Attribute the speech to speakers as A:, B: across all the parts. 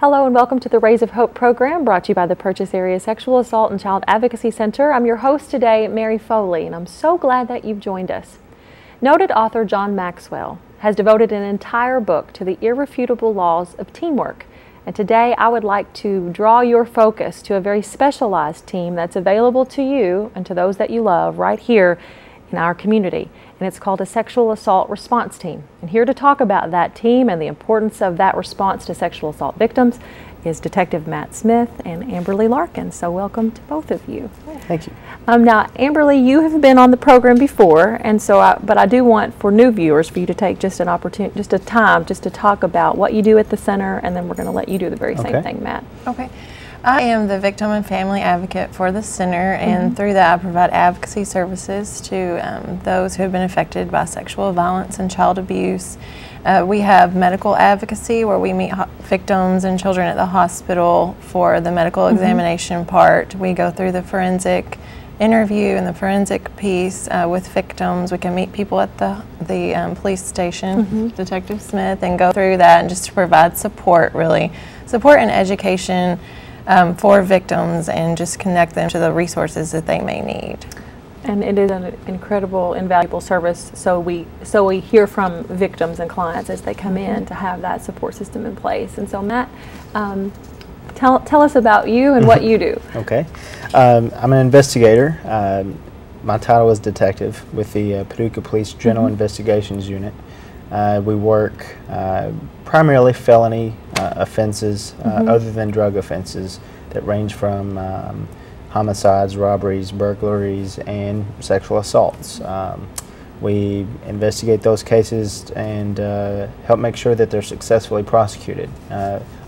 A: Hello and welcome to the Rays of Hope program brought to you by the Purchase Area Sexual Assault and Child Advocacy Center. I'm your host today, Mary Foley, and I'm so glad that you've joined us. Noted author John Maxwell has devoted an entire book to the irrefutable laws of teamwork. And today I would like to draw your focus to a very specialized team that's available to you and to those that you love right here in our community. And it's called a Sexual Assault Response Team. And here to talk about that team and the importance of that response to sexual assault victims is Detective Matt Smith and Amberly Larkin. So welcome to both of you.
B: Thank you.
A: Now, Amberly, you have been on the program before, and so but I do want for new viewers for you to take just an opportunity, just a time, just to talk about what you do at the center, and then we're going to let you do the very same thing, Matt.
C: Okay. I am the victim and family advocate for the center, and through that I provide advocacy services to those who have been affected by sexual violence and child abuse. We have medical advocacy where we meet victims and children at the hospital for the medical examination part. We go through the forensic interview and the forensic piece with victims. We can meet people at the police station, Detective Smith, and go through that and just to provide support, really. Support and education for victims and just connect them to the resources that they may need.
A: And it is an incredible, invaluable service. So we hear from victims and clients as they come in to have that support system in place. And so Matt, tell us about you and what you do.
B: Okay. I'm an investigator. My title is detective with the Paducah Police General Investigations Unit. We work primarily felony offenses other than drug offenses that range from homicides, robberies, burglaries, and sexual assaults. We investigate those cases and help make sure that they're successfully prosecuted.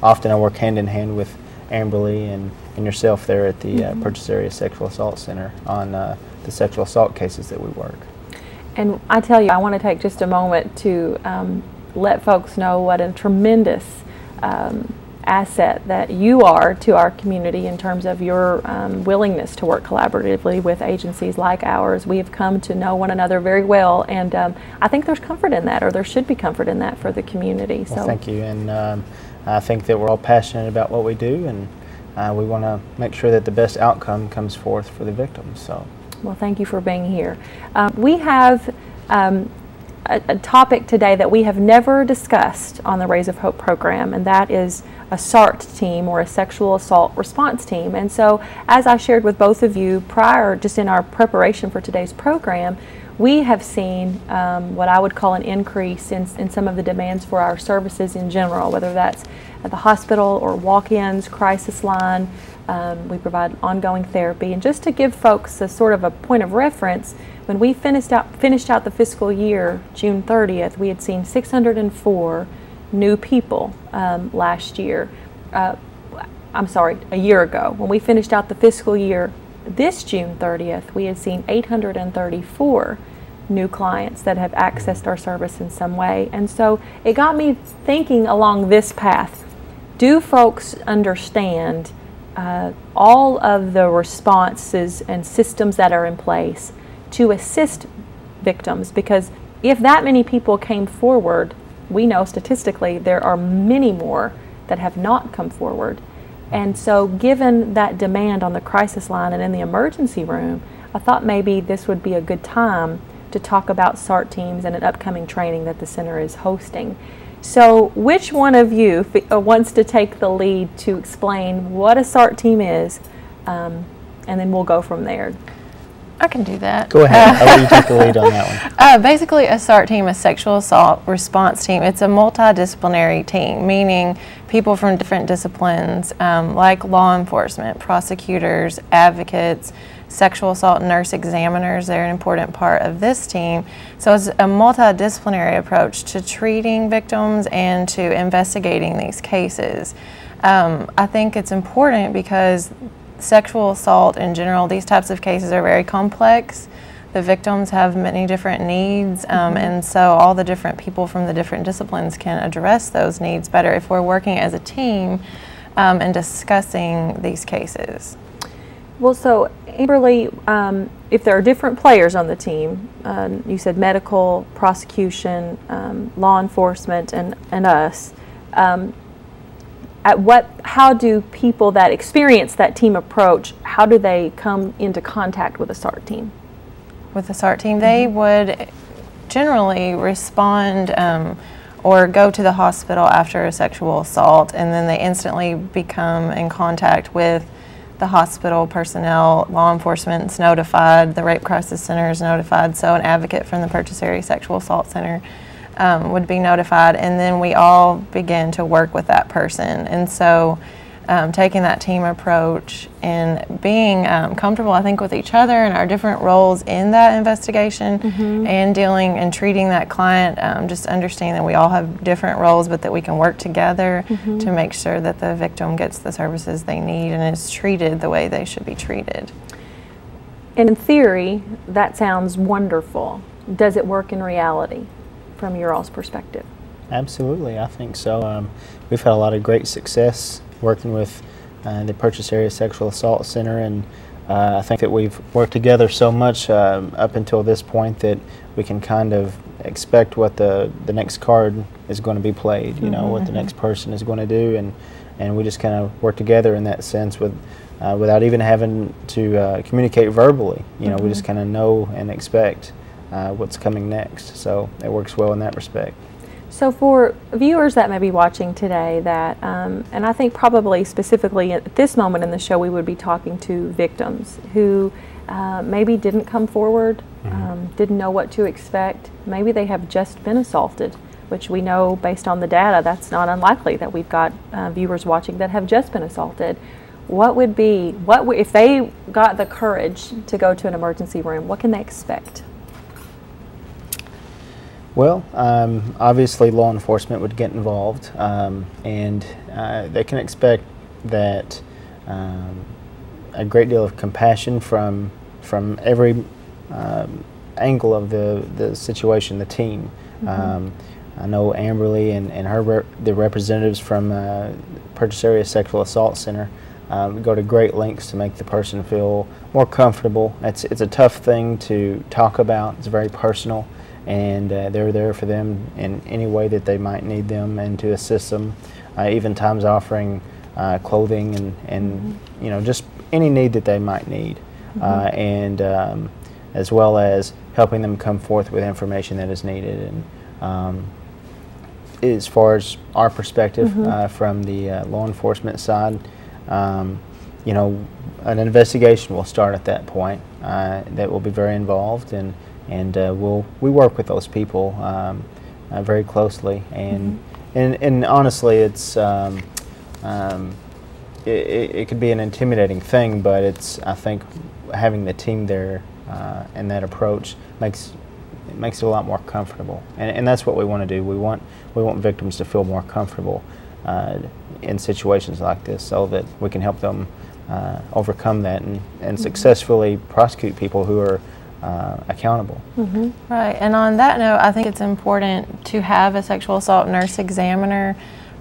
B: Often I work hand in hand with Amberly and yourself there at the Purchase Area Sexual Assault Center on the sexual assault cases that we work.
A: And I tell you, I want to take just a moment to let folks know what a tremendous asset that you are to our community in terms of your willingness to work collaboratively with agencies like ours. We have come to know one another very well, and I think there's comfort in that, or there should be comfort in that for the community.
B: Well, thank you, and I think that we're all passionate about what we do, and we want to make sure that the best outcome comes forth for the victims. So.
A: Well, thank you for being here. We have a topic today that we have never discussed on the Rays of Hope program, and that is a SART team, or a sexual assault response team. And so, as I shared with both of you prior, just in our preparation for today's program, we have seen what I would call an increase in some of the demands for our services in general, whether that's at the hospital or walk-ins, crisis line. We provide ongoing therapy. And just to give folks a sort of a point of reference, when we finished out the fiscal year, June 30th, we had seen 604 new people last year. I'm sorry, a year ago. When we finished out the fiscal year this June 30th, we had seen 834 new clients that have accessed our service in some way. And so it got me thinking along this path. Do folks understand all of the responses and systems that are in place to assist victims? Because if that many people came forward, we know statistically there are many more that have not come forward. And so given that demand on the crisis line and in the emergency room, I thought maybe this would be a good time to talk about SART teams and an upcoming training that the center is hosting. So which one of you wants to take the lead to explain what a SART team is, and then we'll go from there.
C: I can do that.
B: Go ahead. I'll let you take the lead on that one.
C: Basically, a SART team, a sexual assault response team, it's a multidisciplinary team, meaning people from different disciplines like law enforcement, prosecutors, advocates, sexual assault nurse examiners. They're an important part of this team. So it's a multidisciplinary approach to treating victims and to investigating these cases. I think it's important because sexual assault in general, these types of cases are very complex. The victims have many different needs, and so all the different people from the different disciplines can address those needs better if we're working as a team and discussing these cases.
A: Well, so Amberly, if there are different players on the team, you said medical, prosecution, law enforcement, and us, how do people that experience that team approach, how do they come into contact with a SART team?
C: With the SART team, they would generally respond or go to the hospital after a sexual assault, and then they instantly become in contact with the hospital personnel. Law enforcement's notified, the Rape Crisis Center is notified, so an advocate from the Purchase Area Sexual Assault Center would be notified, and then we all begin to work with that person. And so taking that team approach and being comfortable, I think, with each other and our different roles in that investigation and dealing and treating that client, just understanding that we all have different roles, but that we can work together to make sure that the victim gets the services they need and is treated the way they should be treated.
A: And in theory, that sounds wonderful. Does it work in reality from your all's perspective?
B: Absolutely, I think so. We've had a lot of great success working with the Purchase Area Sexual Assault Center, and I think that we've worked together so much up until this point that we can kind of expect what the next card is going to be played, you know, what the next person is going to do, and we just kind of work together in that sense without even having to communicate verbally. You know, we just kind of know and expect what's coming next, so it works well in that respect.
A: So for viewers that may be watching today that, and I think probably specifically at this moment in the show we would be talking to victims who maybe didn't come forward, didn't know what to expect, maybe they have just been assaulted, which we know based on the data that's not unlikely that we've got viewers watching that have just been assaulted. What would be, if they got the courage to go to an emergency room, what can they expect?
B: Well, obviously law enforcement would get involved, and they can expect that a great deal of compassion from every angle of the situation, the team. I know Amberly and the representatives from Purchase Area Sexual Assault Center go to great lengths to make the person feel more comfortable. It's a tough thing to talk about. It's very personal. And they're there for them in any way that they might need them and to assist them, even times offering clothing and you know, just any need that they might need, and as well as helping them come forth with information that is needed. And as far as our perspective from the law enforcement side, you know, an investigation will start at that point. That will be very involved, and we work with those people very closely, and honestly, it's it could be an intimidating thing, but I think having the team there and that approach makes it a lot more comfortable, and that's what we want to do. We want victims to feel more comfortable in situations like this, so that we can help them overcome that and successfully prosecute people who are accountable.
C: Right, and on that note, I think it's important to have a sexual assault nurse examiner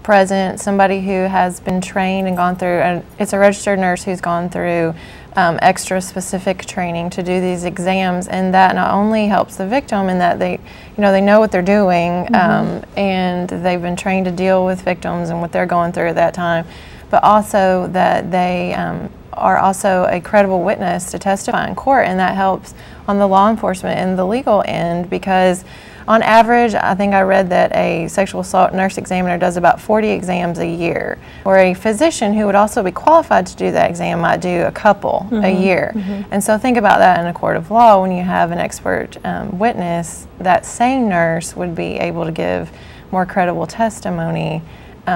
C: present, somebody who has been trained and gone through, and it's a registered nurse who's gone through extra specific training to do these exams, and that not only helps the victim in that they know what they're doing, and they've been trained to deal with victims and what they're going through at that time, but also that they are also a credible witness to testify in court, and that helps on the law enforcement and the legal end, because on average, I think I read that a sexual assault nurse examiner does about 40 exams a year, or a physician who would also be qualified to do that exam might do a couple a year. And so think about that in a court of law. When you have an expert witness, that same nurse would be able to give more credible testimony.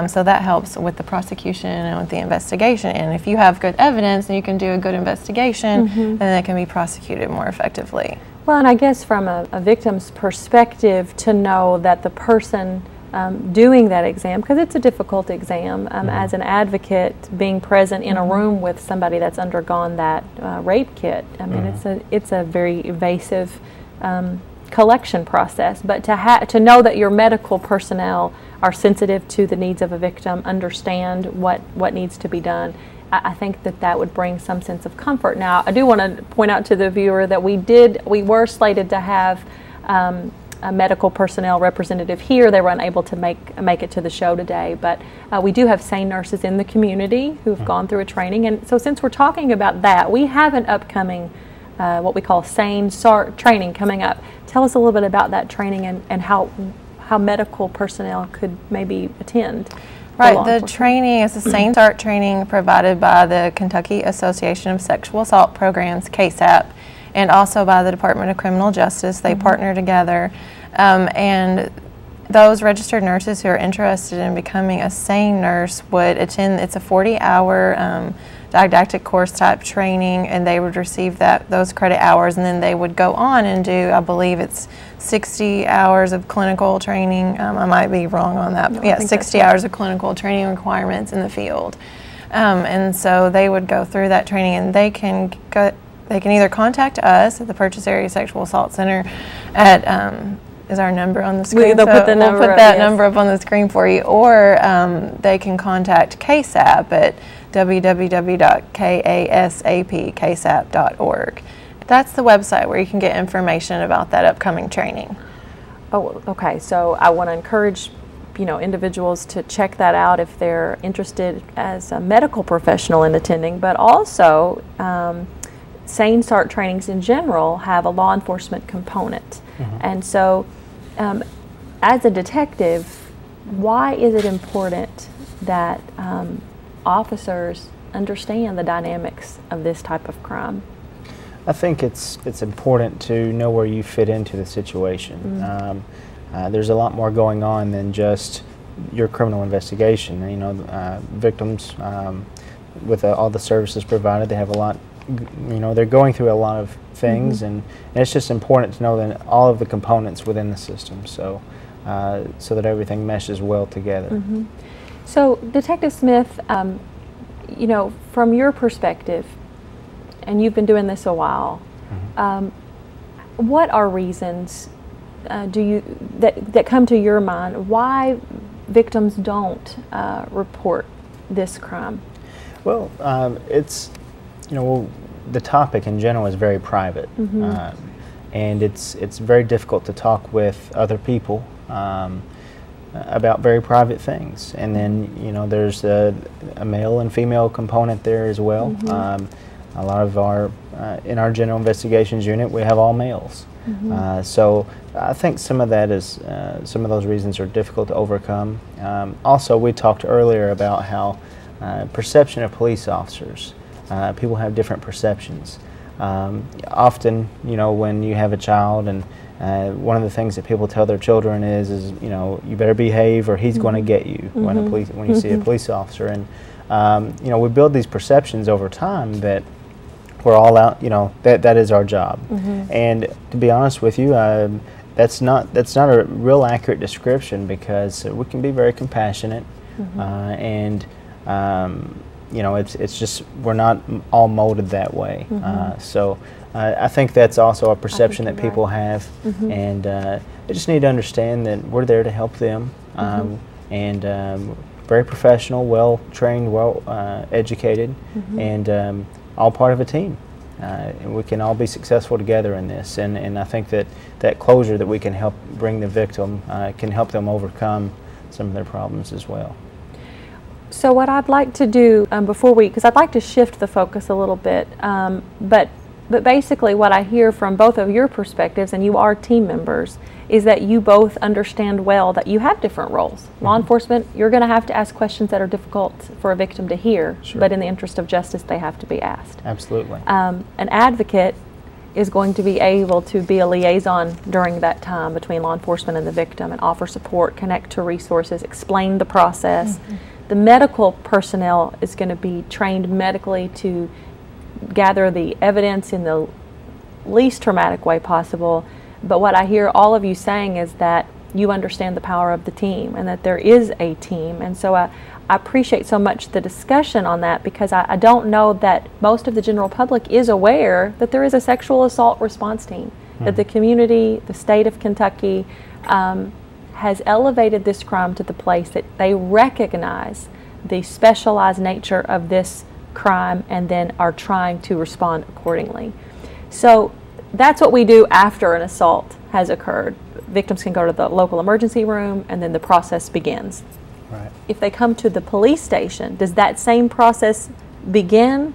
C: So that helps with the prosecution and with the investigation. And if you have good evidence, then you can do a good investigation, and then it can be prosecuted more effectively.
A: Well, and I guess from a victim's perspective, to know that the person doing that exam, because it's a difficult exam, as an advocate, being present in a room with somebody that's undergone that rape kit, I mean, it's a very invasive collection process. But to know that your medical personnel are sensitive to the needs of a victim, understand what needs to be done, I think that would bring some sense of comfort. Now, I do want to point out to the viewer that we were slated to have a medical personnel representative here. They were unable to make it to the show today, but we do have SANE nurses in the community who've gone through a training. And so since we're talking about that, we have an upcoming what we call SANE SART training coming up. Tell us a little bit about that training and how medical personnel could maybe attend.
C: Right, the training is the SANE SART training provided by the Kentucky Association of Sexual Assault Programs, KSAP, and also by the Department of Criminal Justice. They partner together, and those registered nurses who are interested in becoming a SANE nurse would attend. It's a 40-hour didactic course type training, and they would receive those credit hours, and then they would go on and do, I believe it's 60 hours of clinical training. I might be wrong on that, but yeah, 60 hours of clinical training requirements in the field. And so they would go through that training, and they can either contact us at the Purchase Area Sexual Assault Center at is our number on the screen?
A: We'll put
C: that number up on the screen for you, or they can contact KSAP at www.kasapksap.org. That's the website where you can get information about that upcoming training.
A: Oh, okay. So I want to encourage, individuals to check that out if they're interested as a medical professional in attending, but also SANE SART trainings in general have a law enforcement component. And so as a detective, why is it important that officers understand the dynamics of this type of crime?
B: I think it's important to know where you fit into the situation. There's a lot more going on than just your criminal investigation. Victims, with all the services provided, they have a lot. They're going through a lot of things, and it's just important to know that all of the components within the system, so that everything meshes well together.
A: So, Detective Smith, from your perspective, and you've been doing this a while, what are reasons that come to your mind why victims don't report this crime?
B: Well, it's the topic in general is very private, and it's very difficult to talk with other people about very private things. And then there's a male and female component there as well. A lot of in our general investigations unit, we have all males. So I think some of that is some of those reasons are difficult to overcome. Also, we talked earlier about how perception of police officers. People have different perceptions. Often, when you have a child, and one of the things that people tell their children is you better behave or he's going to get you when you see a police officer. And we build these perceptions over time that we're all out. That is our job. And to be honest with you, that's not a real accurate description, because we can be very compassionate and. It's just we're not all molded that way. So I think that's also a perception that people have, and they just need to understand that we're there to help them, and very professional, well trained, well educated, and all part of a team. And we can all be successful together in this, and I think that closure that we can help bring the victim can help them overcome some of their problems as well.
A: So what I'd like to do because I'd like to shift the focus a little bit, but basically what I hear from both of your perspectives, and you are team members, is that you both understand well that you have different roles. Law enforcement, you're going to have to ask questions that are difficult for a victim to hear, but in the interest of justice, they have to be asked.
B: Absolutely.
A: An advocate is going to be able to be a liaison during that time between law enforcement and the victim, and offer support, connect to resources, explain the process. The medical personnel is going to be trained medically to gather the evidence in the least traumatic way possible. But what I hear all of you saying is that you understand the power of the team, and that there is a team. And so I appreciate so much the discussion on that, because I don't know that most of the general public is aware that there is a sexual assault response team, that the community, the state of Kentucky, has elevated this crime to the place that they recognize the specialized nature of this crime, and then are trying to respond accordingly. So that's what we do after an assault has occurred. victims can go to the local emergency room, and then the process begins.
B: Right.
A: If they come to the police station, does that same process begin,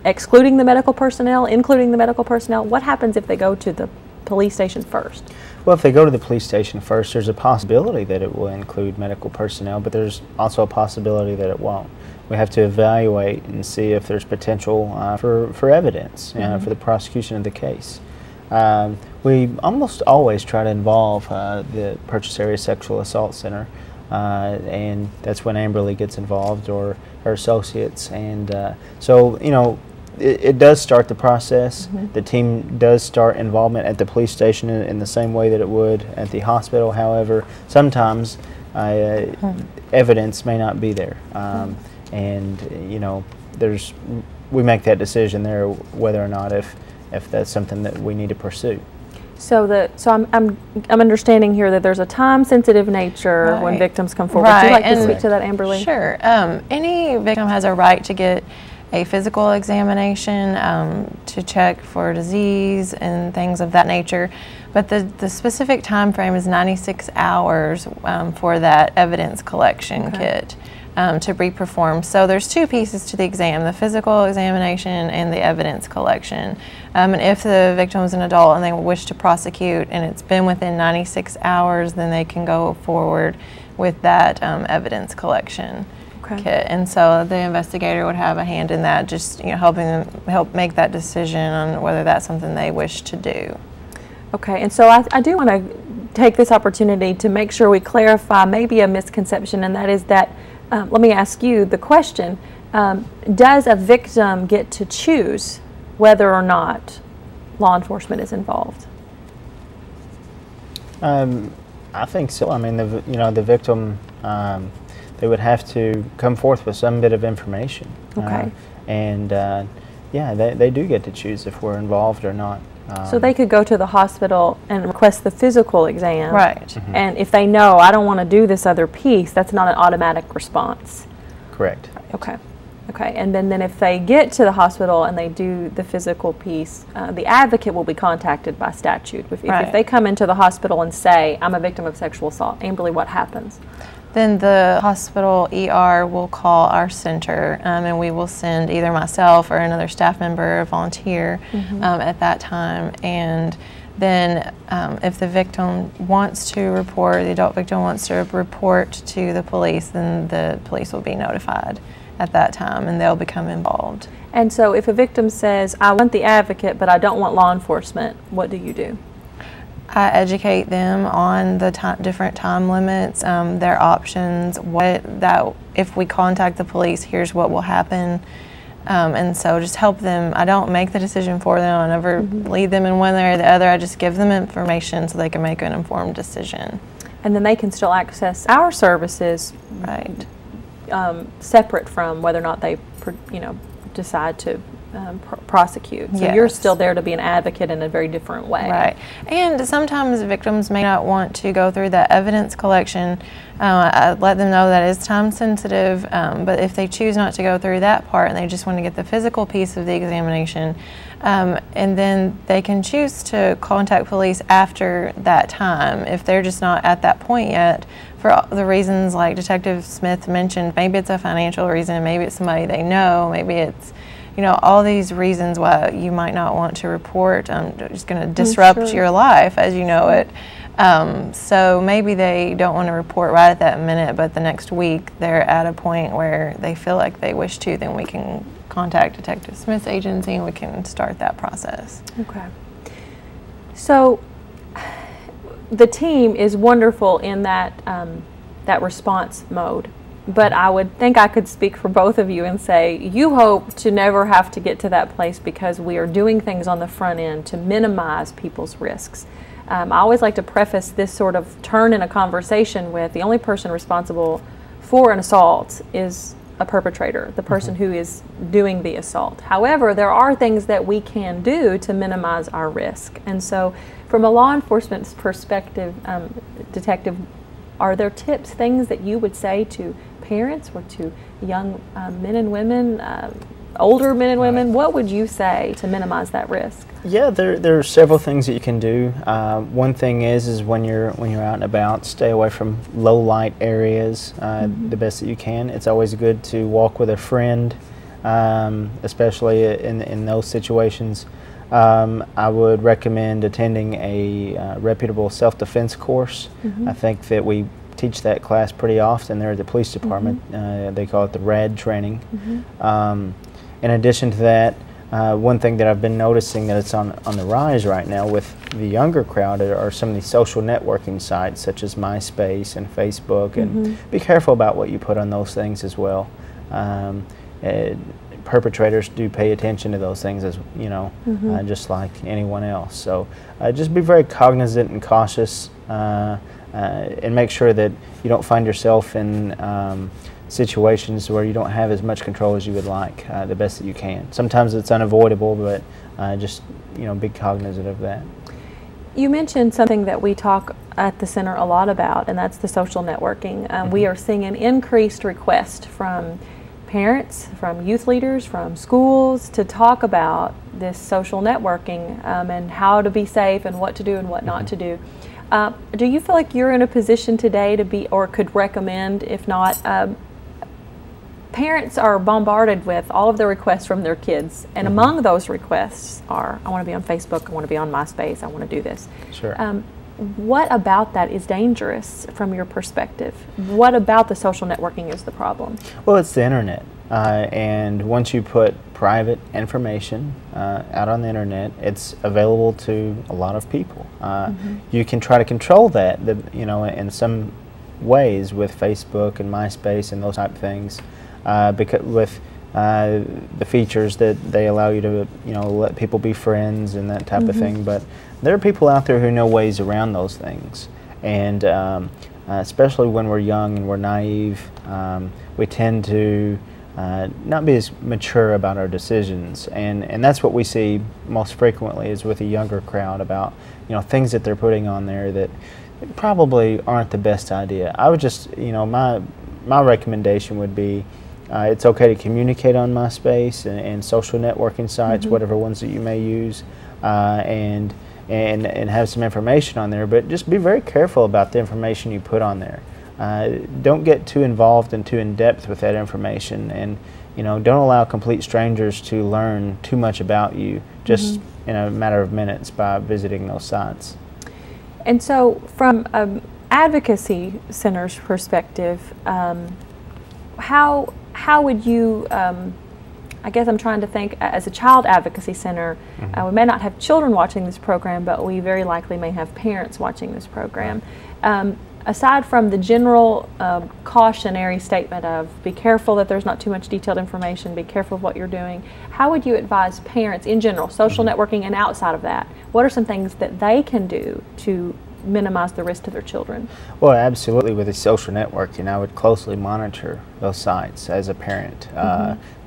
A: excluding the medical personnel, including the medical personnel? What happens if they go to the police station first?
B: Well, if they go to the police station first, there's a possibility that it will include medical personnel, but there's also a possibility that it won't. We have to evaluate and see if there's potential for evidence, for the prosecution of the case. We almost always try to involve the Purchase Area Sexual Assault Center, and that's when Amberly gets involved, or her associates. And so, you know, it does start the process. The team does start involvement at the police station in the same way that it would at the hospital. However, sometimes evidence may not be there, and you know, we make that decision there whether or not if that's something that we need to pursue. So
A: I'm understanding here that there's a time-sensitive nature when victims come forward. Would you like to speak to that, Amberly?
C: Sure. Any victim has a right to get a physical examination to check for disease and things of that nature, but the specific time frame is 96 hours for that evidence collection kit to be performed. So there's two pieces to the exam: the physical examination and the evidence collection. And if the victim is an adult and they wish to prosecute and it's been within 96 hours, then they can go forward with that evidence collection kit. And so the investigator would have a hand in that, just, you know, helping them help make that decision on whether that's something they wish to do.
A: Okay, and so I do want to take this opportunity to make sure we clarify maybe a misconception, and that is that, let me ask you the question, does a victim get to choose whether or not law enforcement is involved?
B: I think so. I mean, the victim, they would have to come forth with some bit of information.
A: Okay.
B: Yeah, they do get to choose if we're involved or not.
A: So they could go to the hospital and request the physical exam.
C: Right.
A: And if they know, I don't want to do this other piece, that's not an automatic response.
B: Correct.
A: Okay. Okay. And then if they get to the hospital and they do the physical piece, the advocate will be contacted by statute. If they come into the hospital and say, I'm a victim of sexual assault, Amberly, what happens?
C: Then the hospital ER will call our center, and we will send either myself or another staff member or volunteer at that time. And then if the victim wants to report, the adult victim wants to report to the police, then the police will be notified at that time and they'll become involved.
A: And so if a victim says, I want the advocate but I don't want law enforcement, what do you do?
C: I educate them on the different time limits, their options, if we contact the police, here's what will happen. And so just help them. I don't make the decision for them. I never lead them in one way or the other. I just give them information so they can make an informed decision. And
A: then they can still access our services,
C: right?
A: Separate from whether or not they, decide to prosecute. So you're still there to be an advocate in a very different way.
C: Right. And sometimes victims may not want to go through that evidence collection. I let them know that it's time sensitive, but if they choose not to go through that part and they just want to get the physical piece of the examination, and then they can choose to contact police after that time if they're just not at that point yet, for the reasons like Detective Smith mentioned. Maybe it's a financial reason, maybe it's somebody they know, maybe it's all these reasons why you might not want to report. It's going to disrupt your life as you know it. So maybe they don't want to report right at that minute, but the next week they're at a point where they feel like they wish to, then we can contact Detective Smith's agency and we can start that process.
A: Okay. So the team is wonderful in that, that response mode. But I would think I could speak for both of you and say you hope to never have to get to that place because we are doing things on the front end to minimize people's risks. I always like to preface this sort of turn in a conversation with the only person responsible for an assault is a perpetrator, the person who is doing the assault. However, there are things that we can do to minimize our risk. And so from a law enforcement perspective, Detective, are there tips, things that you would say to parents or to young men and women older men and women? What would you say to minimize that risk?
B: Yeah, there are several things that you can do. One thing is when you're out and about, stay away from low light areas the best that you can. It's always good to walk with a friend, especially in those situations. I would recommend attending a reputable self-defense course. I think that we teach that class pretty often there at the police department. They call it the RAD training. In addition to that, one thing that I've been noticing that it's on the rise right now with the younger crowd are some of these social networking sites such as MySpace and Facebook, and be careful about what you put on those things as well. Perpetrators do pay attention to those things, as you know, just like anyone else. So just be very cognizant and cautious, and make sure that you don't find yourself in situations where you don't have as much control as you would like, the best that you can. Sometimes it's unavoidable, but just be cognizant of that.
A: You mentioned something that we talk at the center a lot about, and that's the social networking. We are seeing an increased request from parents, from youth leaders, from schools to talk about this social networking and how to be safe and what to do and what not to do. Do you feel like you're in a position today to be, or could recommend, if not, parents are bombarded with all of the requests from their kids, and among those requests are, I want to be on Facebook, I want to be on MySpace, I want to do this.
B: Sure.
A: What about that is dangerous from your perspective? What about the social networking is the problem?
B: Well, it's the internet, and once you put private information out on the internet, it's available to a lot of people. You can try to control that, in some ways with Facebook and MySpace and those type of things, because with the features that they allow you to, let people be friends and that type of thing. But there are people out there who know ways around those things, and especially when we're young and we're naive, we tend to not be as mature about our decisions, and that's what we see most frequently is with a younger crowd about things that they're putting on there that probably aren't the best idea. I would just my recommendation would be it's okay to communicate on MySpace and social networking sites, whatever ones that you may use, and have some information on there, but just be very careful about the information you put on there. Don't get too involved and too in depth with that information, and don't allow complete strangers to learn too much about you just in a matter of minutes by visiting those sites.
A: And so from an advocacy center's perspective, how would you, I guess I'm trying to think, as a child advocacy center, we may not have children watching this program, but we very likely may have parents watching this program. Aside from the general cautionary statement of be careful that there's not too much detailed information, be careful of what you're doing, how would you advise parents in general, social networking and outside of that, what are some things that they can do to minimize the risk to their children?
B: Well, absolutely. With the social networking, I would closely monitor those sites as a parent,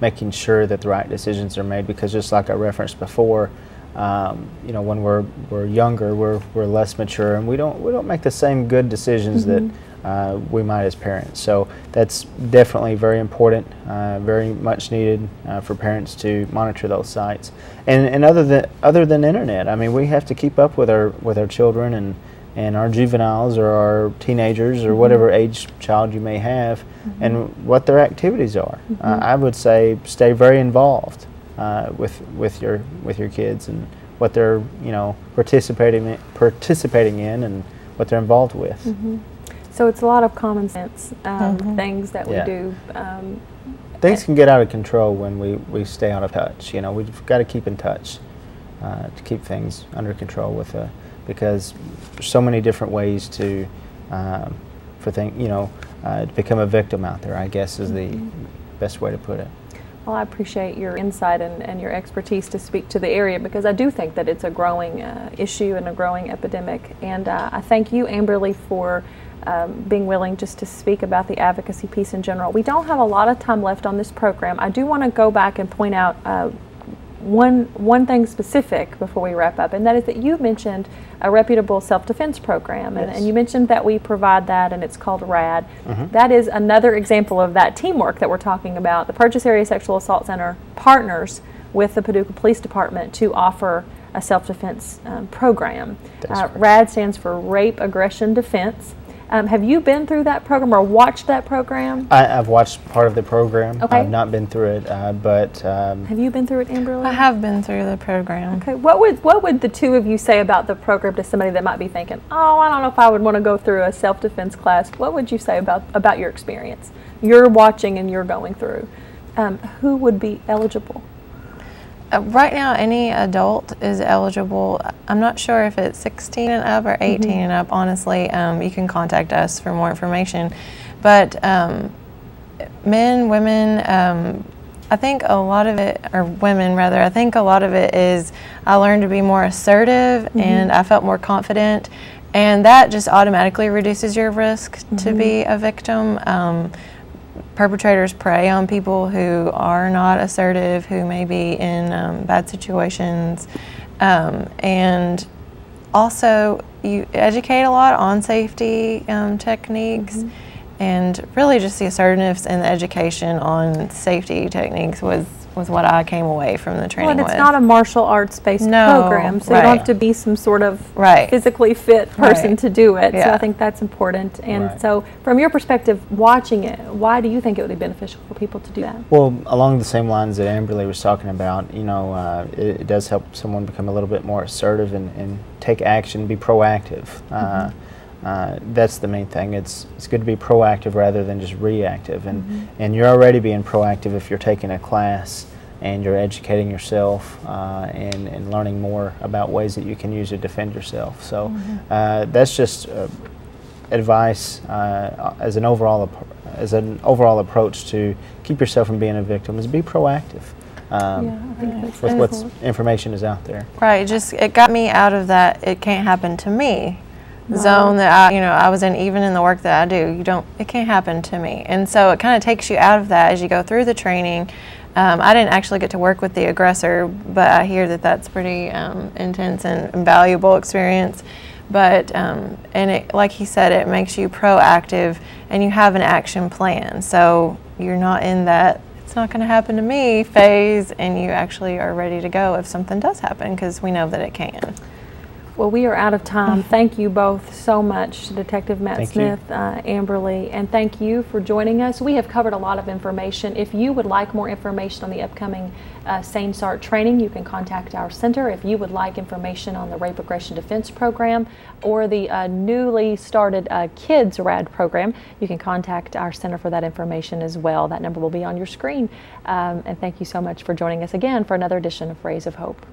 B: making sure that the right decisions are made, because just like I referenced before, when we're younger, we're less mature, and we don't make the same good decisions that we might as parents. So that's definitely very important, very much needed for parents to monitor those sites. And other than internet, I mean, we have to keep up with our children and our juveniles or our teenagers or whatever age child you may have, and what their activities are. I would say stay very involved with your kids and what they're participating in and what they're involved with.
A: So it's a lot of common sense things that we do.
B: Things can get out of control when we stay out of touch. We've got to keep in touch to keep things under control because there's so many different ways to become a victim out there, I guess, is the best way to put it.
A: Well, I appreciate your insight and your expertise to speak to the area, because I do think that it's a growing issue and a growing epidemic. And I thank you, Amberly, for being willing just to speak about the advocacy piece in general. We don't have a lot of time left on this program. I do want to go back and point out one thing specific before we wrap up, and that is that you mentioned a reputable self-defense program,
B: Yes.
A: and you mentioned that we provide that, and it's called RAD.
B: Mhm.
A: That is another example of that teamwork that we're talking about. The Purchase Area Sexual Assault Center partners with the Paducah Police Department to offer a self-defense program.
B: That's right.
A: RAD stands for Rape Aggression Defense. Have you been through that program or watched that program?
B: I've watched part of the program.
A: Okay.
B: I've not been through it, but
A: Have you been through it, Amberly?
C: I have been through the program.
A: Okay, what would the two of you say about the program to somebody that might be thinking, oh, I don't know if I would want to go through a self-defense class? What would you say about your experience? You're watching and you're going through. Who would be eligible?
C: Right now, any adult is eligible. I'm not sure if it's 16 and up or 18 and up, honestly. You can contact us for more information. But men, women, I think a lot of it, or women rather, I think a lot of it is I learned to be more assertive and I felt more confident. And that just automatically reduces your risk to be a victim. Perpetrators prey on people who are not assertive, who may be in bad situations, and also you educate a lot on safety techniques, and really just the assertiveness and the education on safety techniques was what I came away from the training
A: Well, and it's
C: with.
A: not a martial arts based program, so you don't have to be some sort of physically fit person to do it. So I think that's important. And so from your perspective, watching it, why do you think it would be beneficial for people to do that?
B: Well, along the same lines that Amberly was talking about, you know, it does help someone become a little bit more assertive and take action, be proactive. That's the main thing. It's good to be proactive rather than just reactive. And you're already being proactive if you're taking a class and you're educating yourself and learning more about ways that you can use to defend yourself. So that's just advice as an overall approach to keep yourself from being a victim is be proactive.
A: I think that's
B: with what information is out there.
C: Right. It got me out of that "it can't happen to me" zone that I was in. Even in the work that I do, it can't happen to me, and so it kind of takes you out of that as you go through the training. I didn't actually get to work with the aggressor, but I hear that that's pretty intense and valuable experience. But and it, like he said, it makes you proactive and you have an action plan. So you're not in that "it's not going to happen to me" phase, and you actually are ready to go if something does happen, because we know that it can.
A: Well, we are out of time. Thank you both so much, Detective Matt Smith, Amberly, and thank you for joining us. We have covered a lot of information. If you would like more information on the upcoming SANE SART training, you can contact our center. If you would like information on the Rape Aggression Defense Program or the newly started Kids RAD program, you can contact our center for that information as well. That number will be on your screen. And thank you so much for joining us again for another edition of Rays of Hope.